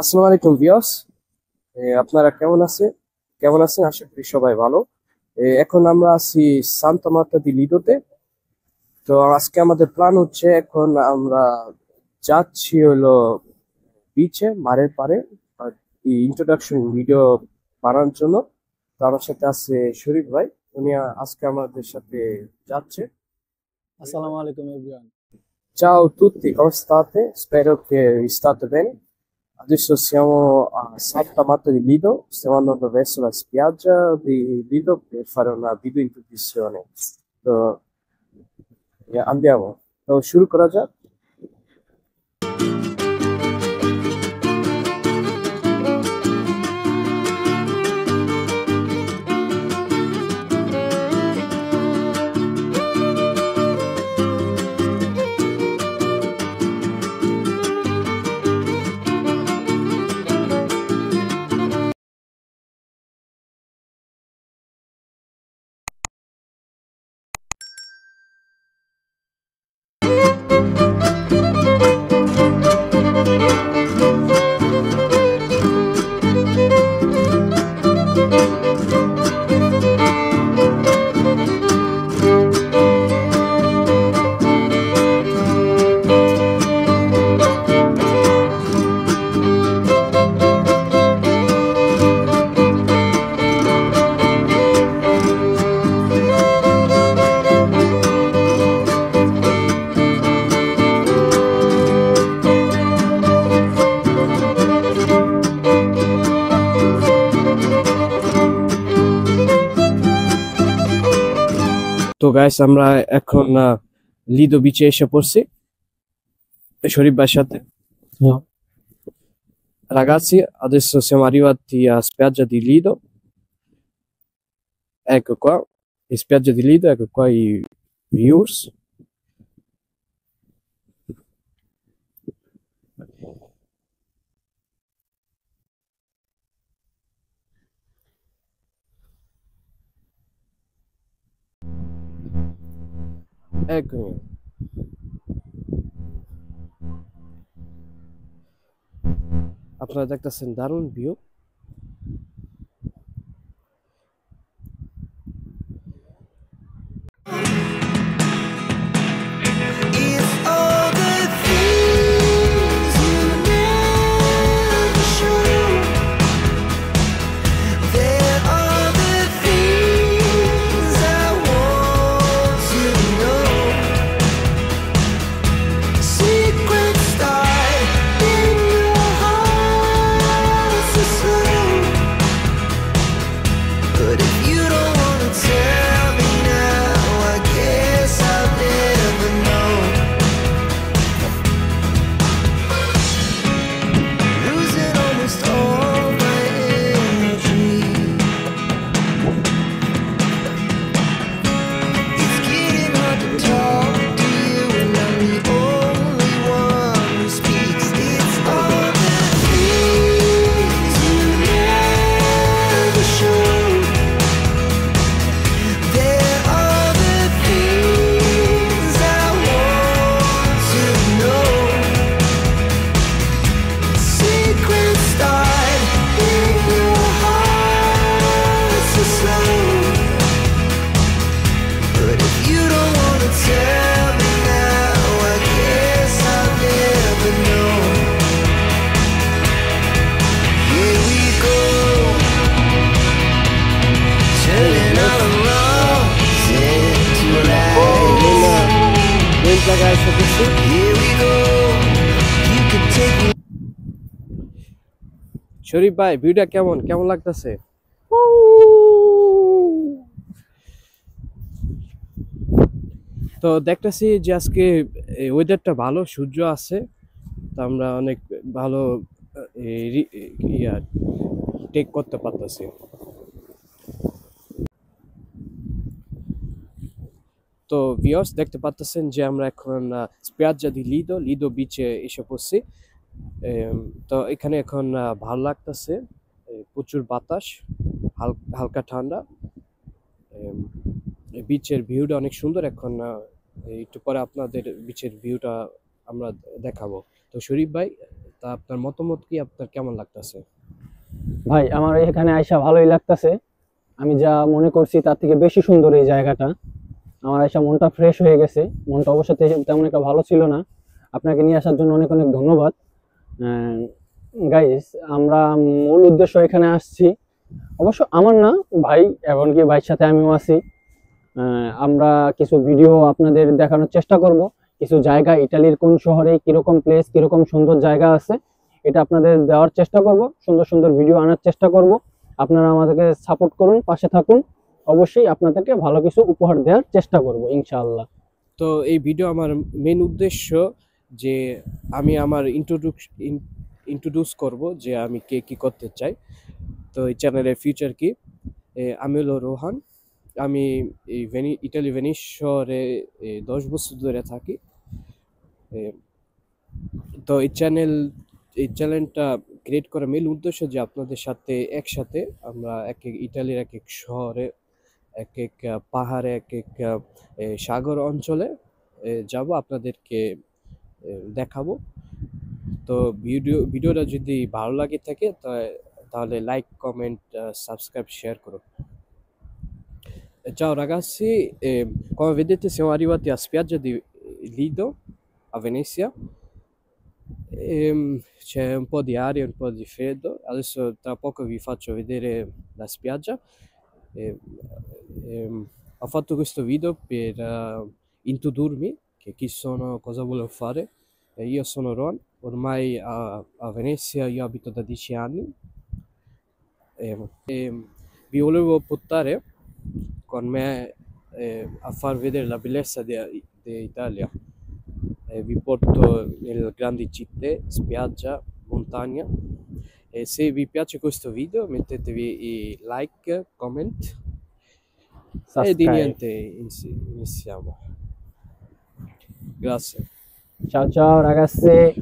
আসসালামু আলাইকুম ভিউয়ার্স, আপনারা কেমন আছেন? আশা করি সবাই ভালো। এখন আমরা আছি সান্তা মার্তা দি লিদোতে। তো আজকে আমাদের প্ল্যান হচ্ছে, এখন আমরা যাচ্ছি হলো বিচে, মারের পাড়ে ইন্ট্রোডাকশন ভিডিও বানানোর জন্য। তো আমার সাথে আছে শরীফ ভাই, উনি আজকে আমাদের সাথে যাচ্ছে। Assalamu alaikum everyone. Ciao a tutti, come state? Spero che vi state bene. Adesso siamo a Santa Marta di Lido, stiamo andando verso la spiaggia di Lido per fare una video introduzione. So, andiamo. তো শুরু করা যাক। তো guys, আমরা এখন লিদো বিচে এসে পড়ছি শরীফ ভাইয়ের সাথে। Ragazzi, adesso siamo arrivati a spiaggia di Lido. Ecco qua, in spiaggia di Lido, ecco qua i views. Eccomi. আপনারা দেখতেছেন দারুণ ভিউ। জায়গায় এসে পড়ছি। শরীফ ভাই, ভিউটা কেমন লাগতেছে? তো দেখতেছি যে আজকে ওয়েদারটা ভালো, সূর্য আছে, তো আমরা অনেক ভালো টেক করতে পারতেছি। তো ভিউয়ার্স দেখতে পাচ্ছেন যে আমরা এখন স্পিয়াজ্জা দি লিদো বিচে এসে পড়ছি। তো এখানে এখন ভালো লাগতেছে, প্রচুর বাতাস, হালকা ঠান্ডা, বিচের ভিউটা অনেক সুন্দর। এখন একটু পরে আপনাদের বিচের ভিউটা আমরা দেখাবো। তো শরীফ ভাই, তা আপনার মতামত কি, আপনার কেমন লাগতেছে? ভাই আমার এখানে আইসা ভালোই লাগতেছে। আমি যা মনে করছি তার থেকে বেশি সুন্দর এই জায়গাটা। আমার আইসা মনটা ফ্রেশ হয়ে গেছে। মনটা অবশ্য তেমন একটা ভালো ছিল না। আপনাকে নিয়ে আসার জন্য অনেক অনেক ধন্যবাদ। গাইস, আমরা মূল উদ্দেশ্য এখানে আসছি, অবশ্য আমার না ভাই, এমনকি ভাইয়ের সাথে আমিও আছি। আমরা কিছু ভিডিও আপনাদের দেখানোর চেষ্টা করব, কিছু জায়গা, ইটালির কোন শহরে কিরকম প্লেস, কিরকম সুন্দর জায়গা আছে, এটা আপনাদের দেওয়ার চেষ্টা করব। সুন্দর সুন্দর ভিডিও আনার চেষ্টা করব। আপনারা আমাদেরকে সাপোর্ট করুন, পাশে থাকুন। অবশ্যই আপনাদেরকে ভালো কিছু উপহার দেওয়ার চেষ্টা করব ইনশাআল্লাহ। তো এই ভিডিও আমার মেন উদ্দেশ্য যে আমি আমার ইন্ট্রোডিউস করব যে আমি কে কি করতে চাই, তো এই চ্যানেলের ফিউচার কি। আমি হলো রোহান, আমি এই ইটালি ভেনিস শহরে 10 বছর ধরে থাকি। এ, তো এই চ্যানেলটা ক্রিয়েট করার মেন উদ্দেশ্য যে আপনাদের সাথে একসাথে আমরা এক এক ইটালির এক এক শহরে, এক এক পাহাড়ে, এক এক সাগর অঞ্চলে যাব, আপনাদেরকে দেখাবো। তো ভিডিওটা যদি ভালো লাগে থাকে তাহলে লাইক, কমেন্ট, সাবস্ক্রাইব, শেয়ার করো। Ciao ragazzi, come vedete siamo arrivati a spiaggia di Lido a Venezia. C'è un po' di aria, un po' di freddo. Adesso tra poco vi faccio vedere la spiaggia. Ehm, Ho fatto questo video per introdurmi, che chi sono, cosa volevo fare. Io sono Ron, ormai a Venezia io abito da 10 anni. Vi volevo portare con me a far vedere la bellezza d'Italia. Vi porto nelle grandi città, spiaggia, montagna. E se vi piace questo video mettetevi i like, comment e di subscribe. niente, iniziamo. Grazie. Ciao ciao ragazzi.